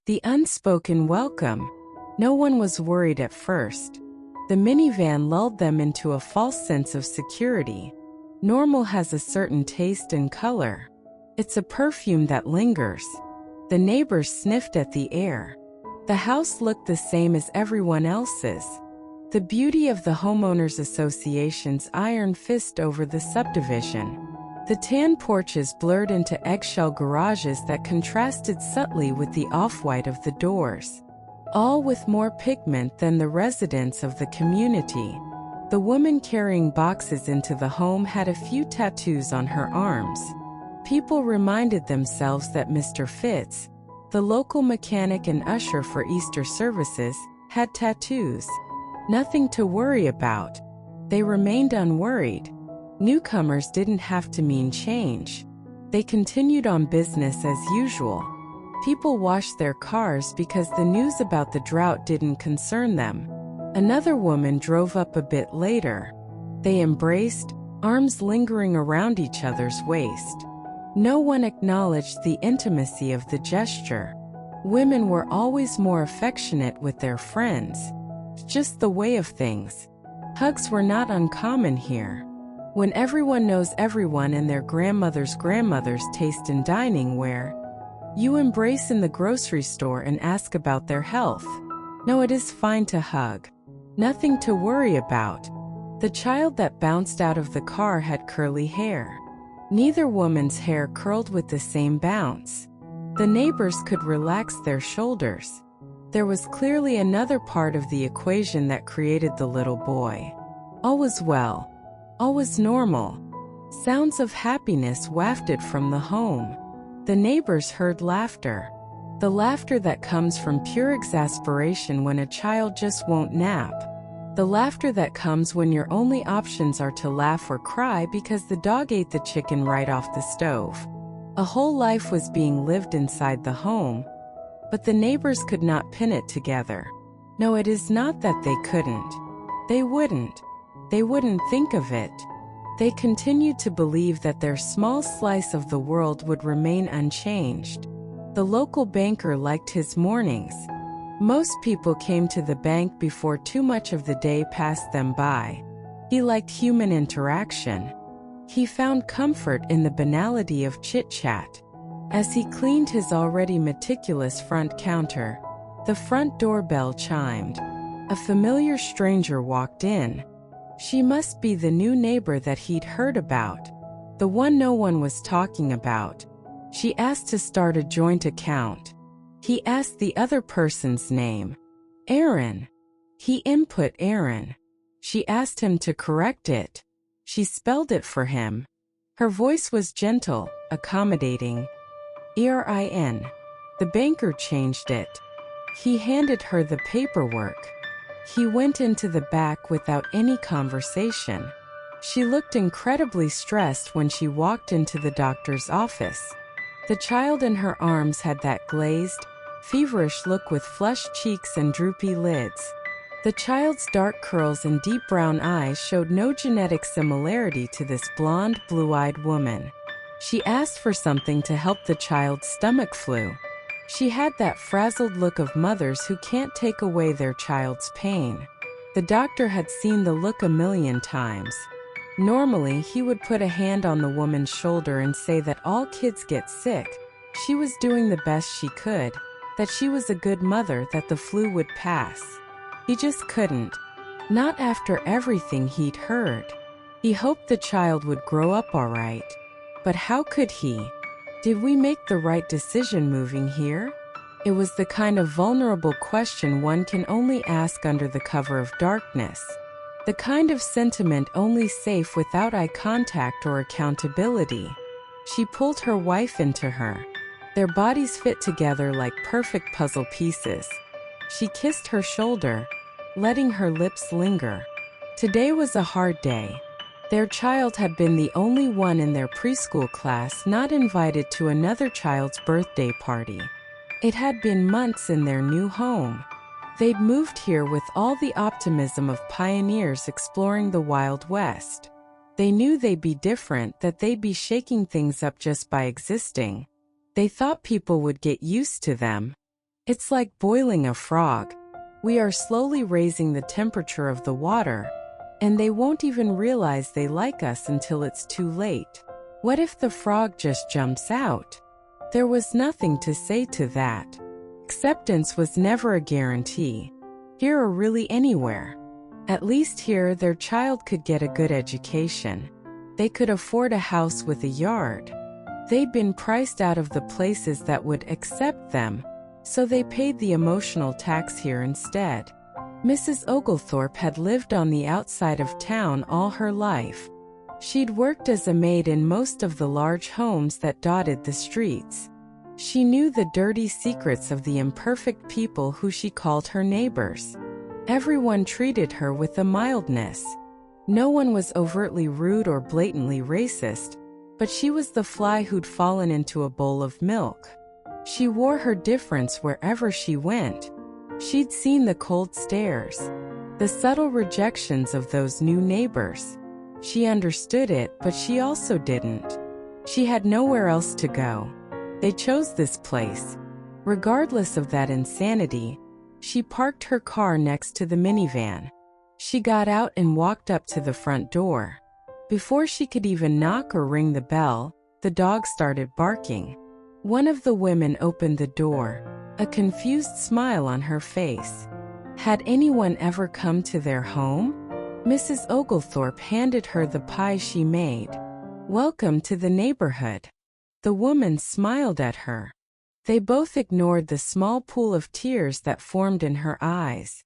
The unspoken welcome. No one was worried at first. The minivan lulled them into a false sense of security. Normal has a certain taste and color. It's a perfume that lingers. The neighbors sniffed at the air. The house looked the same as everyone else's. The beauty of the homeowners association's iron fist over the subdivision. The tan porches blurred into eggshell garages that contrasted subtly with the off-white of the doors, all with more pigment than the residents of the community. The woman carrying boxes into the home had a few tattoos on her arms. People reminded themselves that Mr. Fitz, the local mechanic and usher for Easter services, had tattoos. Nothing to worry about. They remained unworried. Newcomers didn't have to mean change. They continued on business as usual. People washed their cars because the news about the drought didn't concern them. Another woman drove up a bit later. They embraced, arms lingering around each other's waist. No one acknowledged the intimacy of the gesture. Women were always more affectionate with their friends. Just the way of things. Hugs were not uncommon here. When everyone knows everyone and their grandmother's taste in dining where you embrace in the grocery store and ask about their health. No, it is fine to hug. Nothing to worry about. The child that bounced out of the car had curly hair. Neither woman's hair curled with the same bounce. The neighbors could relax their shoulders. There was clearly another part of the equation that created the little boy. All was well. All was normal. Sounds of happiness wafted from the home. The neighbors heard laughter. The laughter that comes from pure exasperation when a child just won't nap. The laughter that comes when your only options are to laugh or cry because the dog ate the chicken right off the stove. A whole life was being lived inside the home, but the neighbors could not pin it together. No, it is not that they couldn't. They wouldn't. They wouldn't think of it. They continued to believe that their small slice of the world would remain unchanged. The local banker liked his mornings. Most people came to the bank before too much of the day passed them by. He liked human interaction. He found comfort in the banality of chit-chat. As he cleaned his already meticulous front counter, the front doorbell chimed. A familiar stranger walked in. She must be the new neighbor that he'd heard about, the one no one was talking about. She asked to start a joint account. He asked the other person's name. Aaron. He input Aaron. She asked him to correct it. She spelled it for him. Her voice was gentle, accommodating. Erin. The banker changed it. He handed her the paperwork. He went into the back without any conversation. She looked incredibly stressed when she walked into the doctor's office. The child in her arms had that glazed, feverish look with flushed cheeks and droopy lids. The child's dark curls and deep brown eyes showed no genetic similarity to this blonde, blue-eyed woman. She asked for something to help the child's stomach flu. She had that frazzled look of mothers who can't take away their child's pain. The doctor had seen the look a million times. Normally, he would put a hand on the woman's shoulder and say that all kids get sick. She was doing the best she could, that she was a good mother, that the flu would pass. He just couldn't. Not after everything he'd heard. He hoped the child would grow up all right. But how could he? Did we make the right decision moving here? It was the kind of vulnerable question one can only ask under the cover of darkness. The kind of sentiment only safe without eye contact or accountability. She pulled her wife into her. Their bodies fit together like perfect puzzle pieces. She kissed her shoulder, letting her lips linger. Today was a hard day. Their child had been the only one in their preschool class not invited to another child's birthday party. It had been months in their new home. They'd moved here with all the optimism of pioneers exploring the Wild West. They knew they'd be different, that they'd be shaking things up just by existing. They thought people would get used to them. It's like boiling a frog. We are slowly raising the temperature of the water, and they won't even realize they like us until it's too late. What if the frog just jumps out? There was nothing to say to that. Acceptance was never a guarantee, here or really anywhere. At least here, their child could get a good education. They could afford a house with a yard. They'd been priced out of the places that would accept them, so they paid the emotional tax here instead. Mrs. Oglethorpe had lived on the outside of town all her life. She'd worked as a maid in most of the large homes that dotted the streets. She knew the dirty secrets of the imperfect people who she called her neighbors. Everyone treated her with a mildness. No one was overtly rude or blatantly racist, but she was the fly who'd fallen into a bowl of milk. She wore her difference wherever she went. She'd seen the cold stares, the subtle rejections of those new neighbors. She understood it, but she also didn't. She had nowhere else to go. They chose this place. Regardless of that insanity, she parked her car next to the minivan. She got out and walked up to the front door. Before she could even knock or ring the bell, the dog started barking. One of the women opened the door, a confused smile on her face. Had anyone ever come to their home? Mrs. Oglethorpe handed her the pie she made. "Welcome to the neighborhood." The woman smiled at her. They both ignored the small pool of tears that formed in her eyes.